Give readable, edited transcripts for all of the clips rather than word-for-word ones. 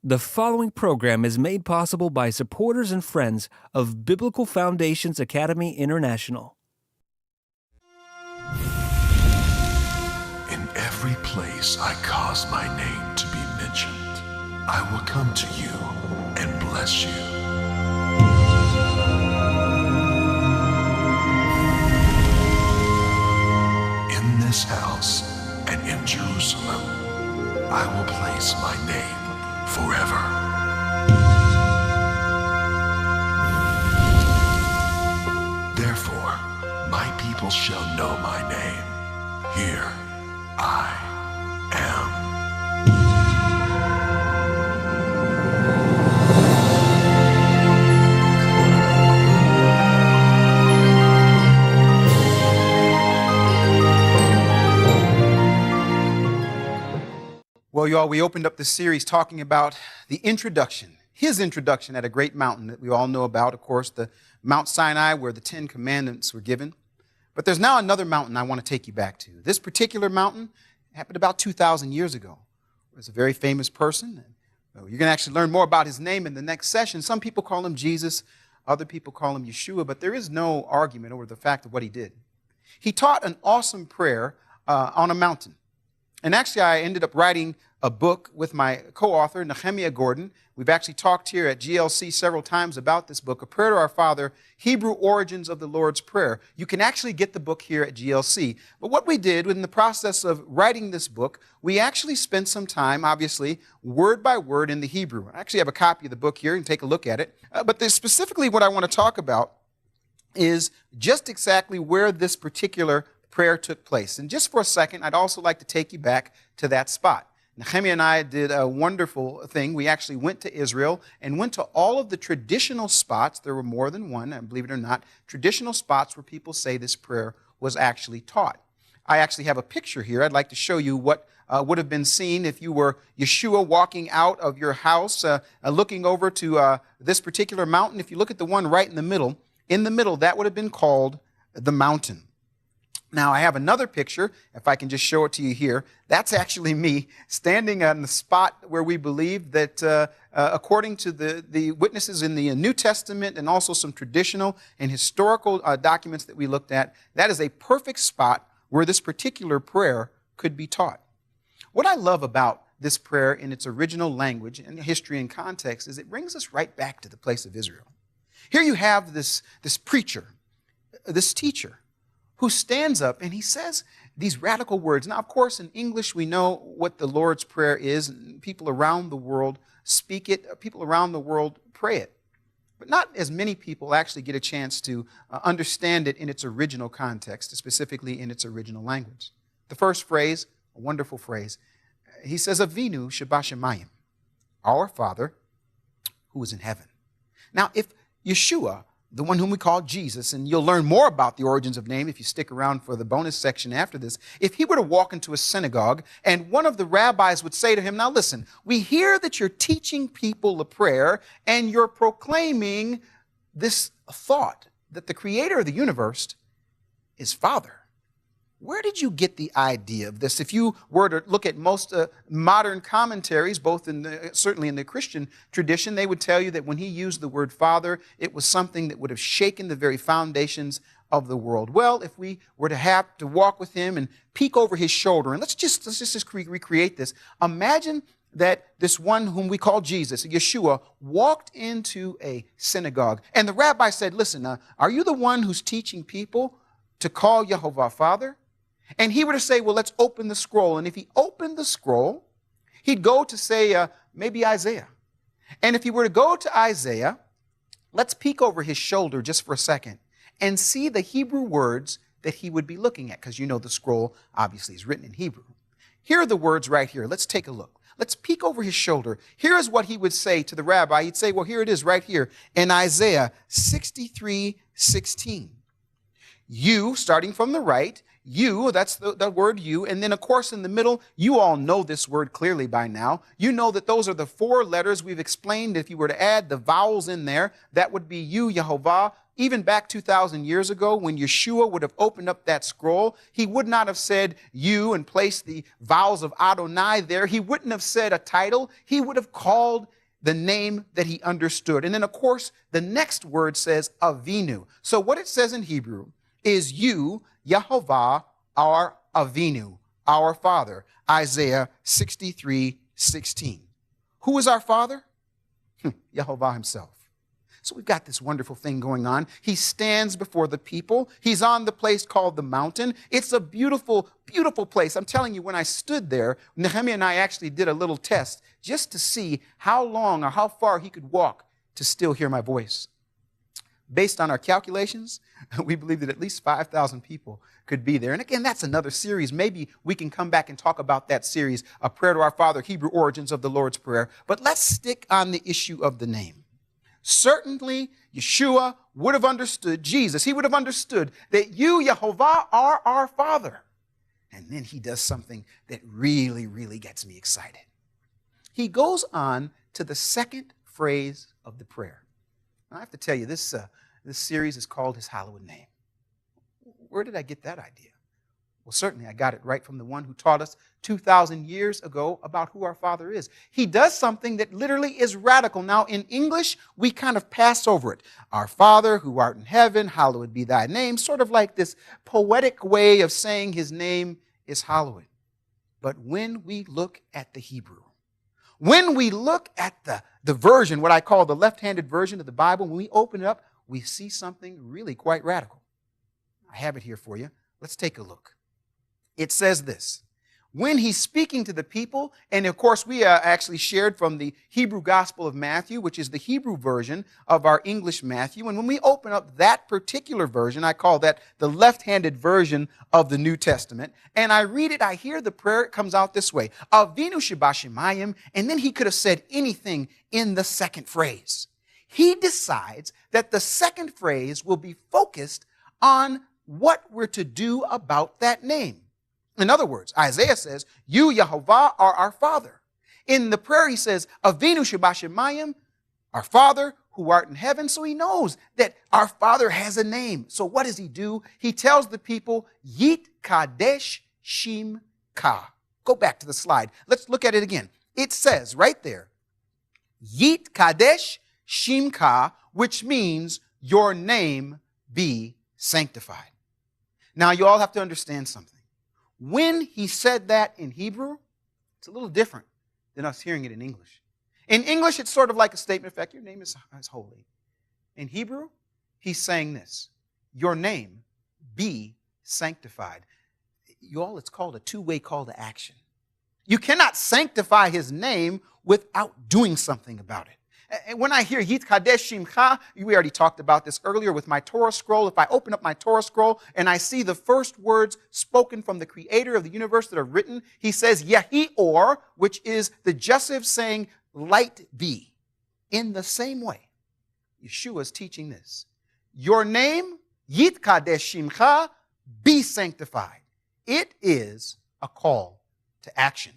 The following program is made possible by supporters and friends of Biblical Foundations Academy International. In every place I cause my name to be mentioned, I will come to you and bless you. In this house and in Jerusalem, I will place my name forever. Therefore, my people shall know my name. Here I am. Well, y'all, we opened up this series talking about the introduction, his introduction at a great mountain that we all know about, of course, the Mount Sinai where the 10 Commandments were given. But there's now another mountain I want to take you back to. This particular mountain happened about 2,000 years ago. There's a very famous person. You're going to actually learn more about his name in the next session. Some people call him Jesus, other people call him Yeshua, but there is no argument over the fact of what he did. He taught an awesome prayer on a mountain. And actually, I ended up writing a book with my co-author, Nehemiah Gordon. We've actually talked here at GLC several times about this book, A Prayer to Our Father, Hebrew Origins of the Lord's Prayer. You can actually get the book here at GLC. But what we did in the process of writing this book, we actually spent some time, obviously, word by word in the Hebrew. I actually have a copy of the book here and take a look at it. But specifically what I want to talk about is just exactly where this particular prayer took place. And just for a second, I'd also like to take you back to that spot. Nehemiah and I did a wonderful thing. We actually went to Israel and went to all of the traditional spots. There were more than one, and believe it or not, traditional spots where people say this prayer was actually taught. I actually have a picture here. I'd like to show you what would have been seen if you were Yeshua walking out of your house, looking over to this particular mountain. If you look at the one right in the middle, that would have been called the mountain. Now, I have another picture, if I can just show it to you here. That's actually me standing on the spot where we believe that, according to the witnesses in the New Testament and also some traditional and historical documents that we looked at, that is a perfect spot where this particular prayer could be taught. What I love about this prayer in its original language and history and context is it brings us right back to the place of Israel. Here you have this preacher, this teacher, who stands up and he says these radical words. Now, of course, in English, we know what the Lord's Prayer is. People around the world speak it. People around the world pray it. But not as many people actually get a chance to understand it in its original context, specifically in its original language. The first phrase, a wonderful phrase, he says, Avinu Shebashamayim, our Father who is in heaven. Now, if Yeshua, the one whom we call Jesus, and you'll learn more about the origins of name if you stick around for the bonus section after this. If he were to walk into a synagogue and one of the rabbis would say to him, now listen, we hear that you're teaching people a prayer and you're proclaiming this thought that the creator of the universe is Father. Where did you get the idea of this? If you were to look at most modern commentaries, both certainly in the Christian tradition, they would tell you that when he used the word Father, it was something that would have shaken the very foundations of the world. Well, if we were to have to walk with him and peek over his shoulder, and let's just recreate this. Imagine that this one whom we call Jesus, Yeshua, walked into a synagogue, and the rabbi said, listen, are you the one who's teaching people to call Yehovah Father? And he were to say, well, let's open the scroll. And if he opened the scroll, he'd go to say, maybe Isaiah. And if he were to go to Isaiah, let's peek over his shoulder just for a second and see the Hebrew words that he would be looking at, because you know the scroll obviously is written in Hebrew. Here are the words right here. Let's take a look. Let's peek over his shoulder. Here is what he would say to the rabbi. He'd say, well, here it is right here in Isaiah 63:16. You, starting from the right, you, that's the word you, and then of course in the middle, you all know this word clearly by now. You know that those are the four letters we've explained. If you were to add the vowels in there, that would be you, Yehovah. Even back 2,000 years ago, when Yeshua would have opened up that scroll, he would not have said you and placed the vowels of Adonai there. He wouldn't have said a title. He would have called the name that he understood. And then, of course, the next word says Avinu. So what it says in Hebrew is you, Yehovah, are Avinu, our Father. Isaiah 63:16. Who is our Father? Yehovah himself. So we've got this wonderful thing going on. He stands before the people. He's on the place called the mountain. It's a beautiful, beautiful place. I'm telling you, when I stood there, Nehemiah and I actually did a little test just to see how long or how far he could walk to still hear my voice. Based on our calculations, we believe that at least 5,000 people could be there. And again, that's another series. Maybe we can come back and talk about that series, A Prayer to Our Father, Hebrew Origins of the Lord's Prayer. But let's stick on the issue of the name. Certainly, Yeshua would have understood, Jesus, he would have understood that you, Yehovah, are our Father. And then he does something that really, really gets me excited. He goes on to the second phrase of the prayer. Now, I have to tell you, this series is called His Hallowed Name. Where did I get that idea? Well, certainly I got it right from the one who taught us 2,000 years ago about who our Father is. He does something that literally is radical. Now, in English, we kind of pass over it. Our Father, who art in heaven, hallowed be thy name, sort of like this poetic way of saying his name is hallowed. But when we look at the Hebrew, when we look at the version, what I call the left-handed version of the Bible, when we open it up, we see something really quite radical. I have it here for you. Let's take a look. It says this, when he's speaking to the people, and of course we actually shared from the Hebrew Gospel of Matthew, which is the Hebrew version of our English Matthew, and when we open up that particular version, I call that the left-handed version of the New Testament, and I read it, I hear the prayer, it comes out this way, Avinu Shebashamayim, and then he could have said anything in the second phrase. He decides that the second phrase will be focused on what we're to do about that name. In other words, Isaiah says, you, Yehovah, are our Father. In the prayer, he says, Avinu Shebashamayim, our Father who art in heaven. So he knows that our Father has a name. So what does he do? He tells the people, Yit Kadesh Shim Ka. Go back to the slide. Let's look at it again. It says right there, Yit Kadesh Shim Ka, which means your name be sanctified. Now, you all have to understand something. When he said that in Hebrew, it's a little different than us hearing it in English. In English, it's sort of like a statement of fact, your name is holy. In Hebrew, he's saying this, your name be sanctified. You all, it's called a two-way call to action. You cannot sanctify his name without doing something about it. And when I hear Yit Kadesh Shimcha, we already talked about this earlier with my Torah scroll. If I open up my Torah scroll and I see the first words spoken from the creator of the universe that are written, he says Yehi Or, which is the Jessiv saying light be. In the same way, Yeshua is teaching this. Your name, Yit Kadesh Shimcha, be sanctified. It is a call to action.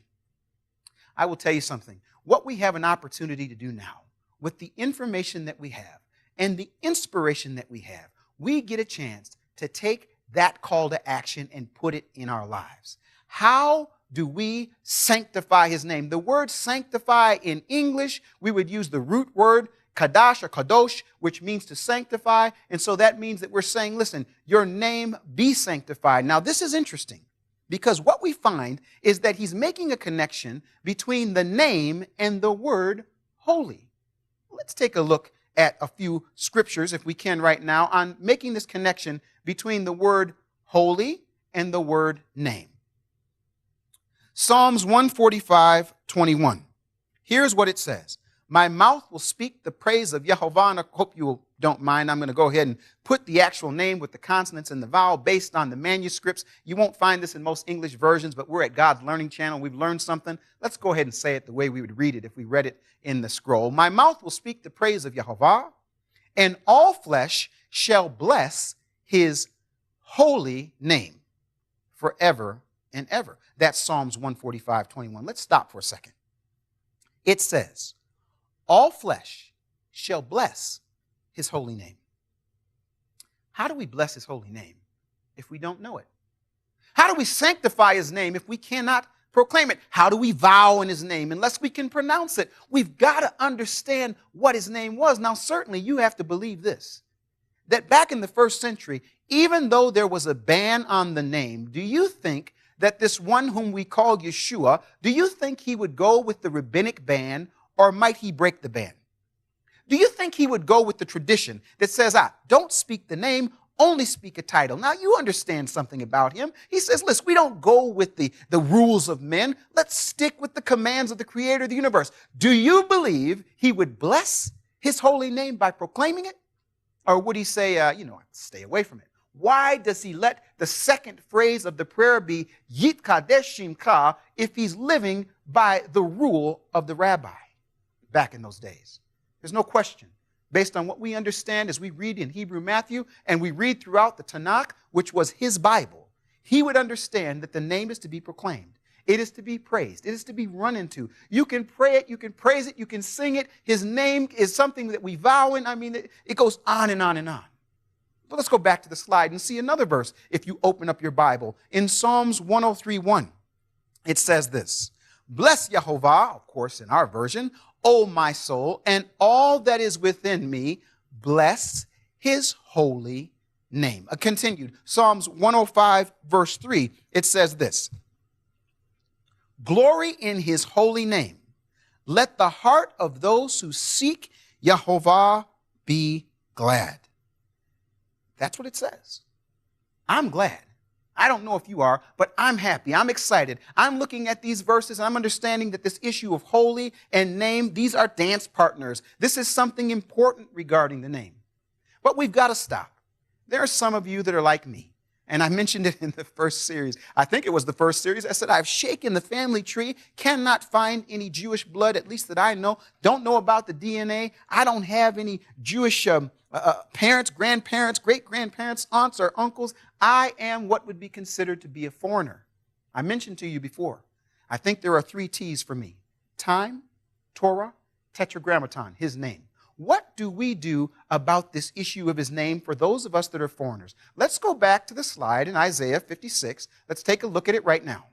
I will tell you something. What we have an opportunity to do now, with the information that we have and the inspiration that we have, we get a chance to take that call to action and put it in our lives. How do we sanctify his name? The word sanctify in English, we would use the root word kadash or kadosh, which means to sanctify. And so that means that we're saying, listen, your name be sanctified. Now, this is interesting because what we find is that he's making a connection between the name and the word holy. Let's take a look at a few scriptures, if we can right now, on making this connection between the word holy and the word name. Psalms 145:21. Here's what it says. My mouth will speak the praise of Yehovah. And I hope you don't mind. I'm going to go ahead and put the actual name with the consonants and the vowel based on the manuscripts. You won't find this in most English versions, but we're at God's Learning Channel. We've learned something. Let's go ahead and say it the way we would read it if we read it in the scroll. My mouth will speak the praise of Yehovah, and all flesh shall bless his holy name forever and ever. That's Psalms 145:21. Let's stop for a second. It says, all flesh shall bless his holy name. How do we bless his holy name if we don't know it? How do we sanctify his name if we cannot proclaim it. How do we vow in his name? Unless we can pronounce it, we've got to understand what his name was. Now, certainly you have to believe this, that back in the first century, even though there was a ban on the name, do you think that this one whom we call Yeshua, do you think he would go with the rabbinic ban, or might he break the ban? Do you think he would go with the tradition that says, don't speak the name, only speak a title? Now, you understand something about him. He says, listen, we don't go with the rules of men. Let's stick with the commands of the creator of the universe. Do you believe he would bless his holy name by proclaiming it? Or would he say, stay away from it? Why does he let the second phrase of the prayer be Yit Kadesh Shimcha if he's living by the rule of the rabbi back in those days? There's no question. Based on what we understand as we read in Hebrew Matthew and we read throughout the Tanakh, which was his Bible, he would understand that the name is to be proclaimed. It is to be praised. It is to be run into. You can pray it. You can praise it. You can sing it. His name is something that we vow in. It goes on and on and on. But let's go back to the slide and see another verse if you open up your Bible. In Psalms 103:1, it says this, "Bless Yehovah," of course in our version, "O my soul, and all that is within me, bless his holy name." Continued, Psalms 105 verse 3, it says this, "Glory in his holy name. Let the heart of those who seek Yehovah be glad." That's what it says. I'm glad. I don't know if you are, but I'm happy. I'm excited. I'm looking at these verses and I'm understanding that this issue of holy and name, these are dance partners. This is something important regarding the name. But we've got to stop. There are some of you that are like me. And I mentioned it in the first series. I think it was the first series. I said, I've shaken the family tree, cannot find any Jewish blood, at least that I know. Don't know about the DNA. I don't have any Jewish parents, grandparents, great-grandparents, aunts, or uncles. I am what would be considered to be a foreigner. I mentioned to you before, I think there are 3 T's for me: time, Torah, tetragrammaton, his name. What do we do about this issue of his name for those of us that are foreigners? Let's go back to the slide in Isaiah 56. Let's take a look at it right now.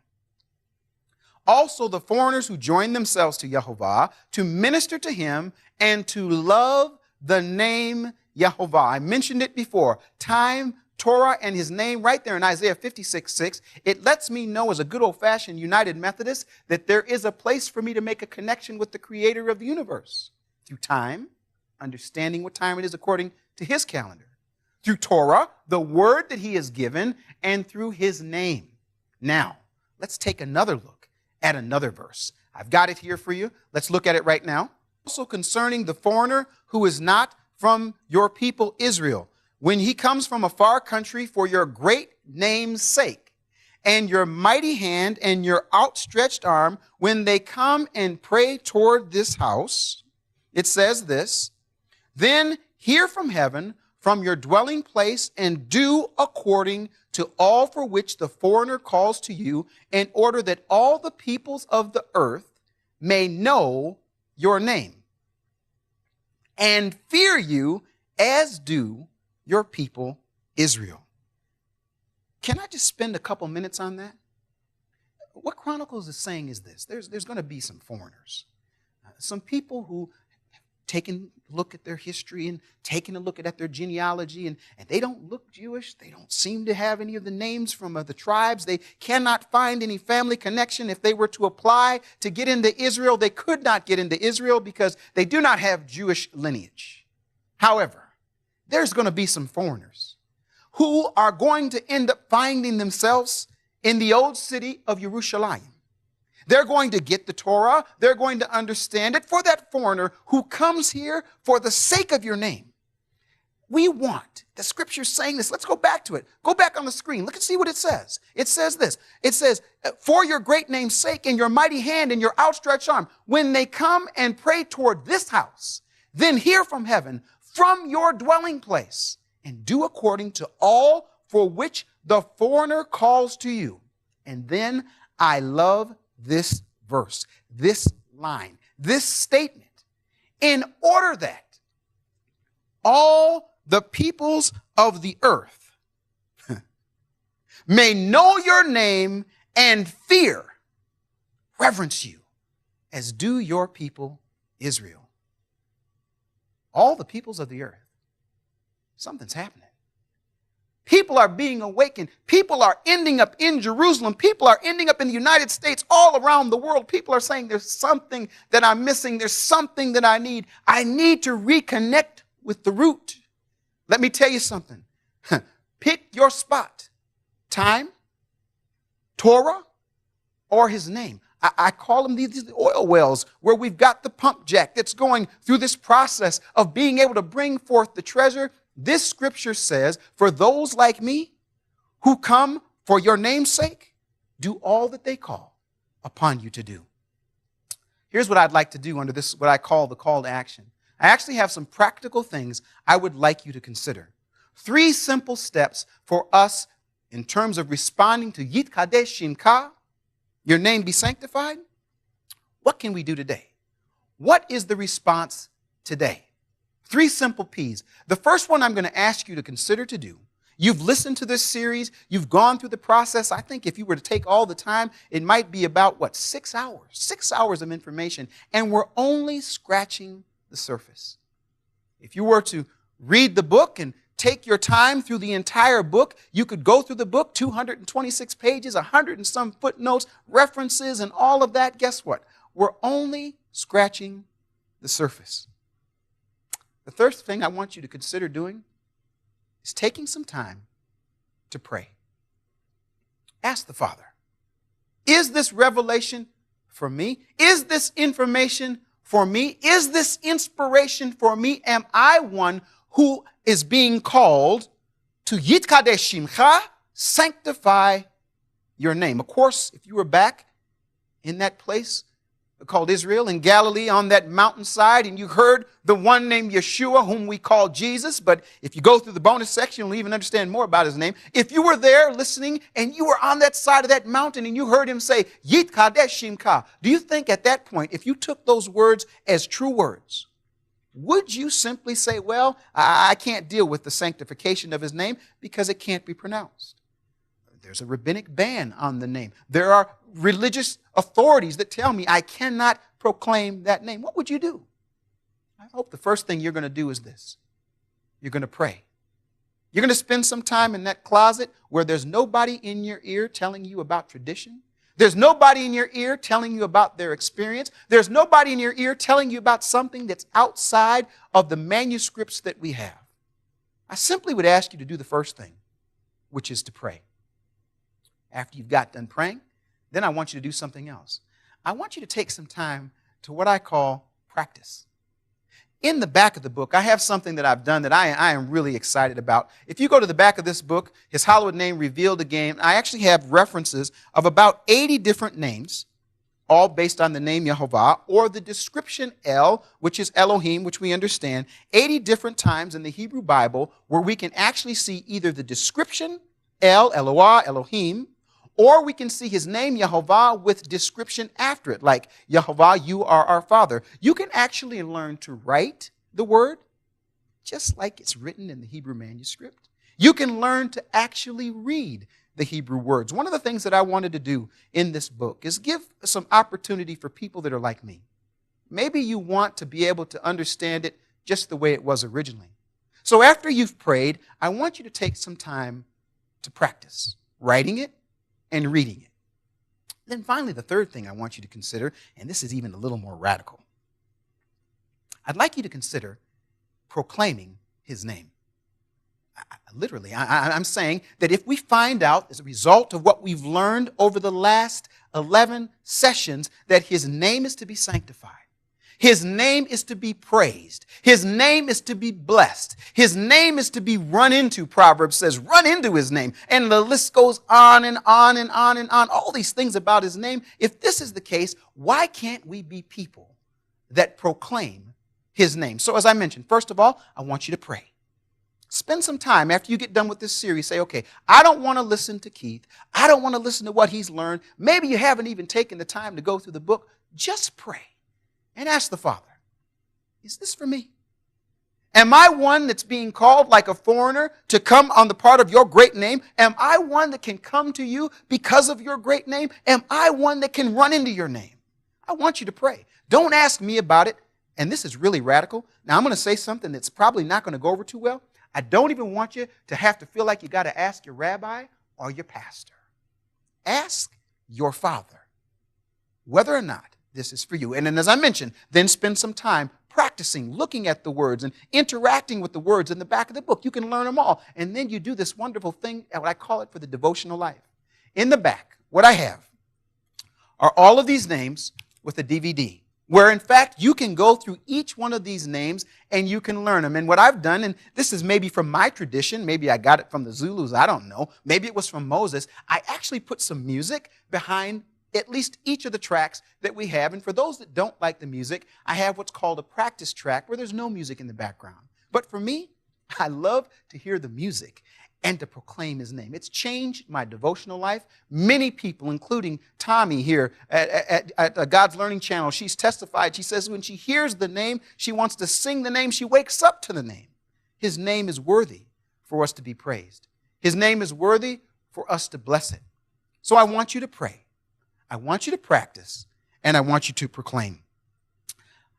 "Also the foreigners who join themselves to Yehovah, to minister to him and to love the name Yehovah." I mentioned it before. Time, Torah, and his name right there in Isaiah 56:6. It lets me know as a good old-fashioned United Methodist that there is a place for me to make a connection with the creator of the universe. Through time, understanding what time it is according to his calendar. Through Torah, the word that he has given, and through his name. Now, let's take another look at another verse. I've got it here for you. Let's look at it right now. Also concerning the foreigner who is not from your people Israel, when he comes from a far country for your great name's sake, and your mighty hand and your outstretched arm, when they come and pray toward this house, it says this, "Then hear from heaven, from your dwelling place, and do according to all for which the foreigner calls to you, in order that all the peoples of the earth may know your name, and fear you as do your people Israel." Can I just spend a couple minutes on that? What Chronicles is saying is this. There's going to be some foreigners, some people who taken a look at their history and taken a look at their genealogy, and they don't look Jewish. They don't seem to have any of the names from the tribes. They cannot find any family connection. If they were to apply to get into Israel, they could not get into Israel because they do not have Jewish lineage. However, there's going to be some foreigners who are going to end up finding themselves in the old city of Jerusalem. They're going to get the Torah. They're going to understand it. For that foreigner who comes here for the sake of your name, we want, the scripture's saying this. Let's go back to it. Go back on the screen. Look and see what it says. It says this. It says, "For your great name's sake and your mighty hand and your outstretched arm, when they come and pray toward this house, then hear from heaven, from your dwelling place, and do according to all for which the foreigner calls to you." And then I love this verse, this line, this statement, "in order that all the peoples of the earth may know your name and fear reverence you as do your people Israel. All the peoples of the earth. Something's happening. People are being awakened. People are ending up in Jerusalem. People are ending up in the United States, all around the world. People are saying there's something that I'm missing. There's something that I need. I need to reconnect with the root. Let me tell you something. Pick your spot. Time, Torah, or his name. I call them these oil wells where we've got the pump jack that's going through this process of being able to bring forth the treasure. This scripture says, for those like me who come for your name's sake, do all that they call upon you to do. Here's what I'd like to do under this, what I call the call to action. I actually have some practical things I would like you to consider. 3 simple steps for us in terms of responding to Yit Kadesh Shimka, your name be sanctified. What can we do today? What is the response today? 3 simple P's. The first one I'm going to ask you to consider to do. You've listened to this series. You've gone through the process. I think if you were to take all the time, it might be about, 6 hours? 6 hours of information. And we're only scratching the surface. If you were to read the book and take your time through the entire book, you could go through the book, 226 pages, 100 and some footnotes, references, and all of that. Guess what? We're only scratching the surface. The third thing I want you to consider doing is taking some time to pray. Ask the Father, is this revelation for me? Is this information for me? Is this inspiration for me? Am I one who is being called to Yit Kadesh Shimcha, sanctify your name? Of course, if you were back in that place called Israel in Galilee on that mountainside and you heard the one named Yeshua, whom we call Jesus, but if you go through the bonus section, you'll even understand more about his name. If you were there listening and you were on that side of that mountain and you heard him say, Yit Kadesh Shimcha, do you think at that point, if you took those words as true words, would you simply say, well, I can't deal with the sanctification of his name because it can't be pronounced? There's a rabbinic ban on the name. There are religious authorities that tell me I cannot proclaim that name. What would you do? I hope the first thing you're going to do is this. You're going to pray. You're going to spend some time in that closet where there's nobody in your ear telling you about tradition. There's nobody in your ear telling you about their experience. There's nobody in your ear telling you about something that's outside of the manuscripts that we have. I simply would ask you to do the first thing, which is to pray. After you've got done praying, then I want you to do something else. I want you to take some time to what I call practice. In the back of the book, I have something that I've done that I am really excited about. If you go to the back of this book, His Hallowed Name Revealed Again, I actually have references of about 80 different names, all based on the name Yehovah, or the description El, which is Elohim, which we understand, 80 different times in the Hebrew Bible where we can actually see either the description El, Eloah, Elohim, or we can see his name, Yehovah, with description after it, like Yehovah, you are our Father. You can actually learn to write the word just like it's written in the Hebrew manuscript. You can learn to actually read the Hebrew words. One of the things that I wanted to do in this book is give some opportunity for people that are like me. Maybe you want to be able to understand it just the way it was originally. So after you've prayed, I want you to take some time to practice writing it and reading it. Then finally, the third thing I want you to consider, and this is even a little more radical. I'd like you to consider proclaiming his name. I'm saying that if we find out as a result of what we've learned over the last 11 sessions that his name is to be sanctified, his name is to be praised, his name is to be blessed, his name is to be run into, Proverbs says, run into his name. And the list goes on and on and on and on, all these things about his name. If this is the case, why can't we be people that proclaim his name? So as I mentioned, first of all, I want you to pray. Spend some time after you get done with this series. Say, okay, I don't want to listen to Keith. I don't want to listen to what he's learned. Maybe you haven't even taken the time to go through the book. Just pray and ask the Father, is this for me? Am I one that's being called like a foreigner to come on the part of your great name? Am I one that can come to you because of your great name? Am I one that can run into your name? I want you to pray. Don't ask me about it. And this is really radical. Now, I'm going to say something that's probably not going to go over too well. I don't even want you to have to feel like you got to ask your rabbi or your pastor. Ask your Father whether or not this is for you. And then, as I mentioned, then spend some time practicing, looking at the words and interacting with the words in the back of the book. You can learn them all. And then you do this wonderful thing, what I call it for the devotional life. In the back, what I have are all of these names with a DVD, where in fact you can go through each one of these names and you can learn them. And what I've done, and this is maybe from my tradition, maybe I got it from the Zulus, I don't know, maybe it was from Moses, I actually put some music behind at least each of the tracks that we have. And for those that don't like the music, I have what's called a practice track where there's no music in the background. But for me, I love to hear the music and to proclaim his name. It's changed my devotional life. Many people, including Tommy here at God's Learning Channel, she's testified. She says when she hears the name, she wants to sing the name. She wakes up to the name. His name is worthy for us to be praised. His name is worthy for us to bless it. So I want you to pray. I want you to practice, and I want you to proclaim.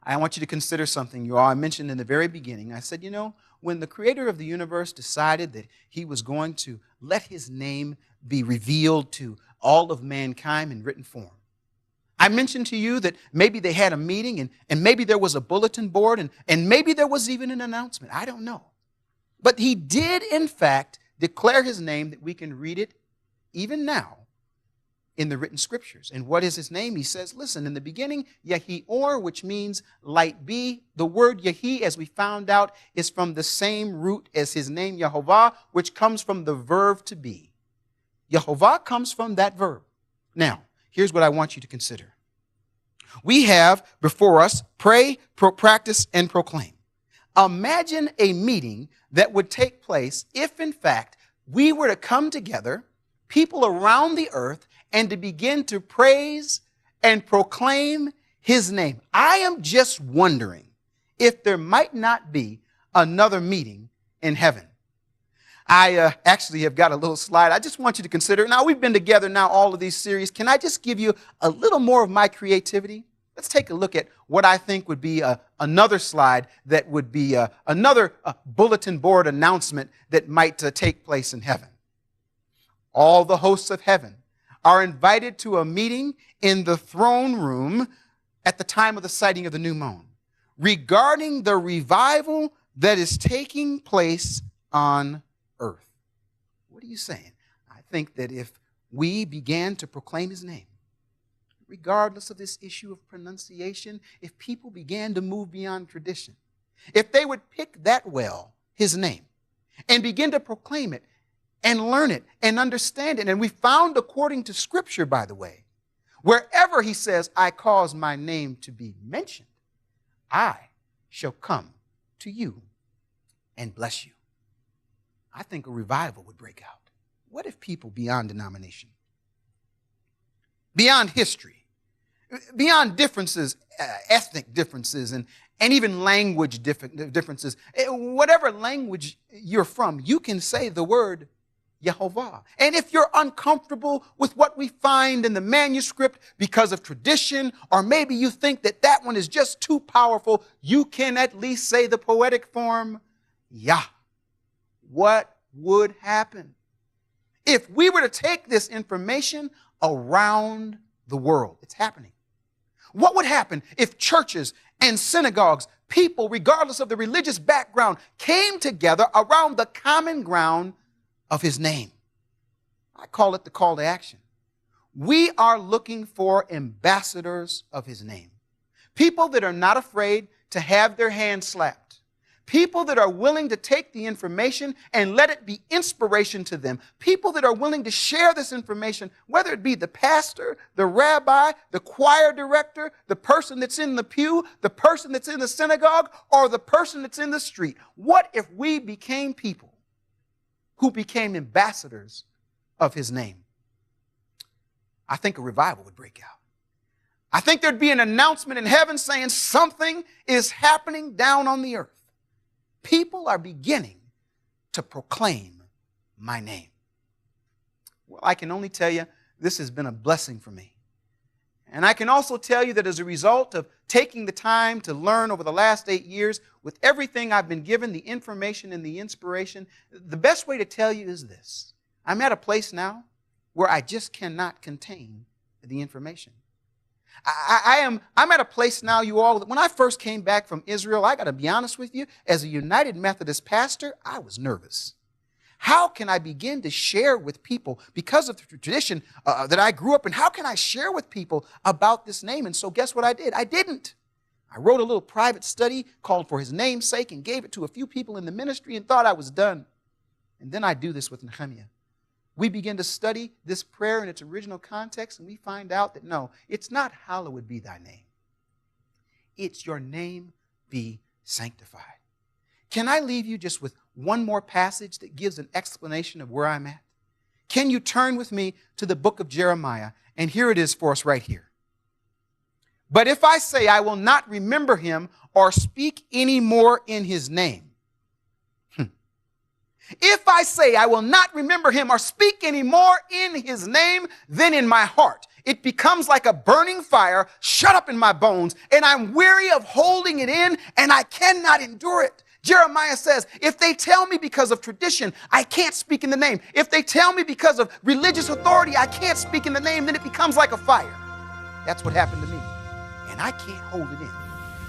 I want you to consider something, you all. I mentioned in the very beginning, I said, when the creator of the universe decided that he was going to let his name be revealed to all of mankind in written form, I mentioned to you that maybe they had a meeting and maybe there was a bulletin board and maybe there was even an announcement. I don't know. But he did, in fact, declare his name that we can read it even now in the written scriptures. And what is his name? He says, listen, in the beginning, Yahi-or, which means light be. The word Yahi, as we found out, is from the same root as his name, Yehovah, which comes from the verb to be. Yehovah comes from that verb. Now, here's what I want you to consider. We have before us pray, practice, and proclaim. Imagine a meeting that would take place if, in fact, we were to come together, people around the earth, and to begin to praise and proclaim his name. I am just wondering if there might not be another meeting in heaven. I actually have got a little slide. I just want you to consider. Now, we've been together now all of these series. Can I just give you a little more of my creativity? Let's take a look at what I think would be another slide that would be another bulletin board announcement that might take place in heaven. All the hosts of heaven are invited to a meeting in the throne room at the time of the sighting of the new moon regarding the revival that is taking place on earth. What are you saying? I think that if we began to proclaim his name, regardless of this issue of pronunciation, if people began to move beyond tradition, if they would pick that well, his name, and begin to proclaim it, and learn it and understand it. And we found, according to Scripture, by the way, wherever he says, I cause my name to be mentioned, I shall come to you and bless you. I think a revival would break out. What if people beyond denomination, beyond history, beyond differences, ethnic differences, and even language differences, whatever language you're from, you can say the word Yehovah. And if you're uncomfortable with what we find in the manuscript because of tradition, or maybe you think that that one is just too powerful, you can at least say the poetic form, Yah. What would happen if we were to take this information around the world? It's happening. What would happen if churches and synagogues, people, regardless of the religious background, came together around the common ground of his name? I call it the call to action. We are looking for ambassadors of his name. People that are not afraid to have their hands slapped. People that are willing to take the information and let it be inspiration to them. People that are willing to share this information, whether it be the pastor, the rabbi, the choir director, the person that's in the pew, the person that's in the synagogue, or the person that's in the street. What if we became people who became ambassadors of his name? I think a revival would break out. I think there'd be an announcement in heaven saying something is happening down on the earth. people are beginning to proclaim my name. Well, I can only tell you this has been a blessing for me. And I can also tell you that as a result of taking the time to learn over the last 8 years, with everything I've been given, the information and the inspiration, the best way to tell you is this. I'm at a place now where I just cannot contain the information. I'm at a place now, you all, that when I first came back from Israel, I got to be honest with you, as a United Methodist pastor, I was nervous. How can I begin to share with people, because of the tradition that I grew up in, how can I share with people about this name? And so guess what I did? I didn't. I wrote a little private study called For His Name's Sake and gave it to a few people in the ministry and thought I was done. And then I do this with Nehemiah. We begin to study this prayer in its original context, and we find out that no, it's not hallowed be thy name. It's your name be sanctified. Can I leave you just with one more passage that gives an explanation of where I'm at? Can you turn with me to the book of Jeremiah? And here it is for us right here. But if I say I will not remember him or speak any more in his name, if I say I will not remember him or speak any more in his name, then in my heart it becomes like a burning fire shut up in my bones, and I'm weary of holding it in, and I cannot endure it. Jeremiah says, if they tell me because of tradition, I can't speak in the name. If they tell me because of religious authority, I can't speak in the name, then it becomes like a fire. That's what happened to me. And I can't hold it in.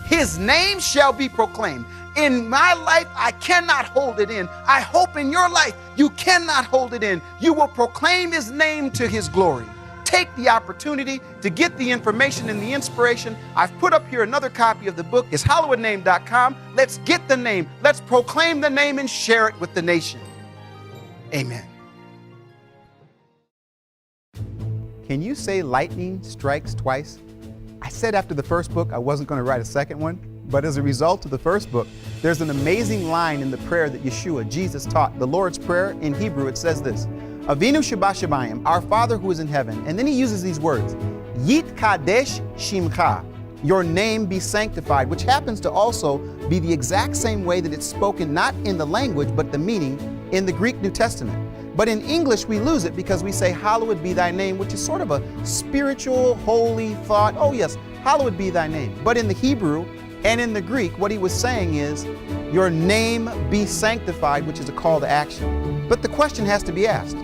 His name shall be proclaimed. In my life, I cannot hold it in. I hope in your life, you cannot hold it in. You will proclaim his name to his glory. Take the opportunity to get the information and the inspiration. I've put up here another copy of the book. It's hallowedname.com. Let's get the name. Let's proclaim the name and share it with the nation. Amen. Can you say lightning strikes twice? I said after the first book I wasn't going to write a second one, but as a result of the first book, there's an amazing line in the prayer that Yeshua, Jesus, taught. The Lord's Prayer in Hebrew, it says this: Avinu Shabashabayim, our Father who is in heaven. And then he uses these words, Yit Kadesh Shimcha, your name be sanctified, which happens to also be the exact same way that it's spoken, not in the language, but the meaning in the Greek New Testament. But in English, we lose it because we say, hallowed be thy name, which is sort of a spiritual, holy thought. Oh yes, hallowed be thy name. But in the Hebrew and in the Greek, what he was saying is, your name be sanctified, which is a call to action. But the question has to be asked,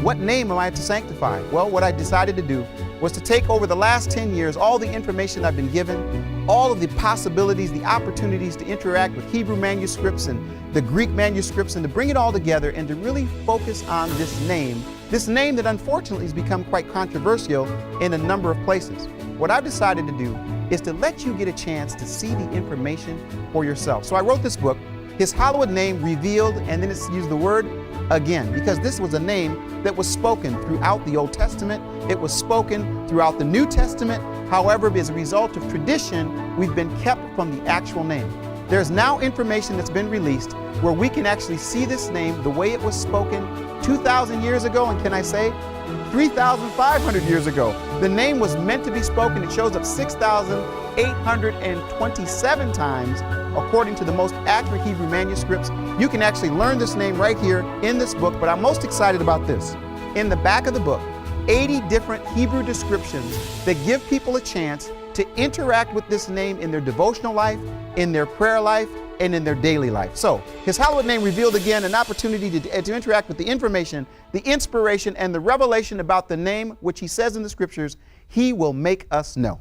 what name am I to sanctify? Well, what I decided to do was to take over the last 10 years, all the information I've been given, all of the possibilities, the opportunities to interact with Hebrew manuscripts and the Greek manuscripts, and to bring it all together and to really focus on this name that unfortunately has become quite controversial in a number of places. What I've decided to do is to let you get a chance to see the information for yourself. So I wrote this book, His Hallowed Name Revealed, and then it's used the word again, because this was a name that was spoken throughout the Old Testament. It was spoken throughout the New Testament. However, as a result of tradition, we've been kept from the actual name. There's now information that's been released where we can actually see this name the way it was spoken 2,000 years ago, and can I say 3,500 years ago. The name was meant to be spoken. It shows up 6,827 times according to the most accurate Hebrew manuscripts. You can actually learn this name right here in this book, but I'm most excited about this. In the back of the book, 80 different Hebrew descriptions that give people a chance to interact with this name in their devotional life, in their prayer life, and in their daily life. So, His Hallowed Name Revealed, again, an opportunity to interact with the information, the inspiration, and the revelation about the name which He says in the Scriptures He will make us know.